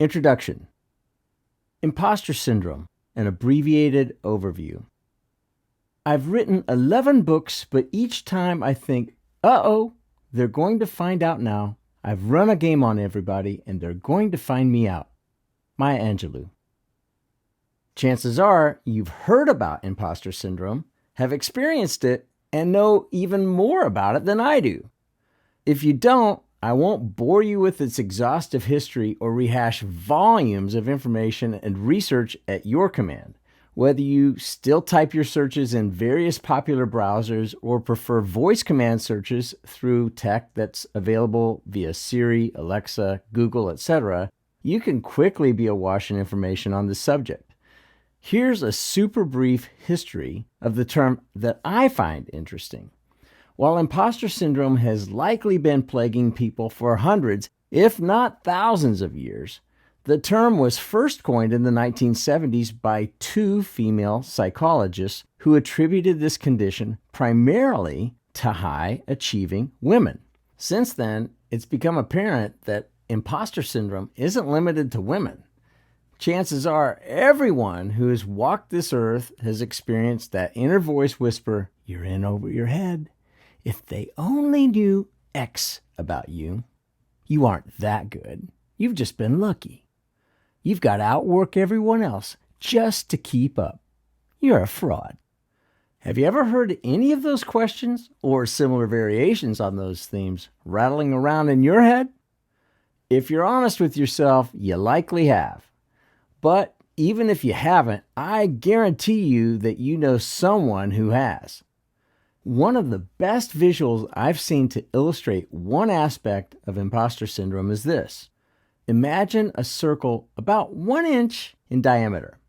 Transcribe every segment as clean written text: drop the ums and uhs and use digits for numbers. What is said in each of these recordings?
Introduction. Imposter Syndrome, an abbreviated overview. I've written 11 books, but each time I think, uh-oh, they're going to find out now. I've run a game on everybody, and they're going to find me out. Maya Angelou. Chances are you've heard about imposter syndrome, have experienced it, and know even more about it than I do. If you don't, I won't bore you with its exhaustive history or rehash volumes of information and research at your command. Whether you still type your searches in various popular browsers or prefer voice command searches through tech that's available via Siri, Alexa, Google, etc., you can quickly be awash in information on this subject. Here's a super brief history of the term that I find interesting. While imposter syndrome has likely been plaguing people for hundreds, if not thousands of years, the term was first coined in the 1970s by two female psychologists who attributed this condition primarily to high-achieving women. Since then, it's become apparent that imposter syndrome isn't limited to women. Chances are everyone who has walked this earth has experienced that inner voice whisper, "You're in over your head. If they only knew X about you, you aren't that good. You've just been lucky. You've got to outwork everyone else just to keep up. You're a fraud." Have you ever heard any of those questions or similar variations on those themes rattling around in your head? If you're honest with yourself, you likely have. But even if you haven't, I guarantee you that you know someone who has. One of the best visuals I've seen to illustrate one aspect of imposter syndrome is this. Imagine a circle about 1 inch in diameter.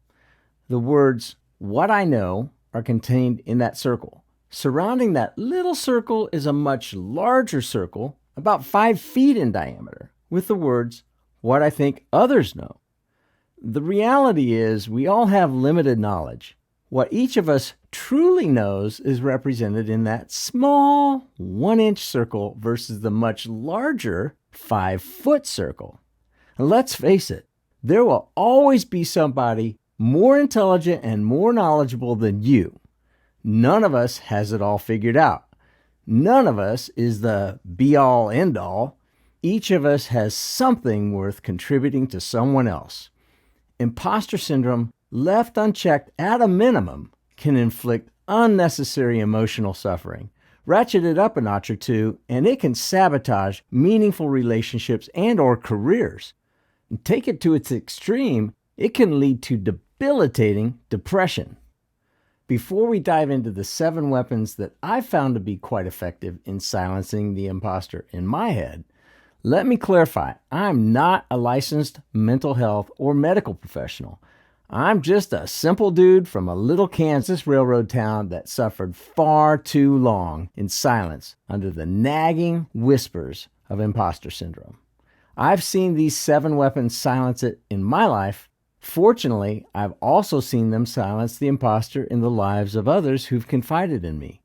The words, "What I know," are contained in that circle. Surrounding that little circle is a much larger circle, about 5 feet in diameter, with the words, "What I think others know." The reality is we all have limited knowledge. What each of us truly knows is represented in that small 1-inch circle versus the much larger 5-foot circle. And let's face it, there will always be somebody more intelligent and more knowledgeable than you. None of us has it all figured out. None of us is the be-all, end-all. Each of us has something worth contributing to someone else. Imposter syndrome, left unchecked at a minimum, can inflict unnecessary emotional suffering, ratchet it up a notch or two, and it can sabotage meaningful relationships and or careers. And take it to its extreme, it can lead to debilitating depression. Before we dive into the 7 weapons that I've found to be quite effective in silencing the imposter in my head, let me clarify, I'm not a licensed mental health or medical professional. I'm just a simple dude from a little Kansas railroad town that suffered far too long in silence under the nagging whispers of imposter syndrome. I've seen these 7 weapons silence it in my life. Fortunately, I've also seen them silence the imposter in the lives of others who've confided in me.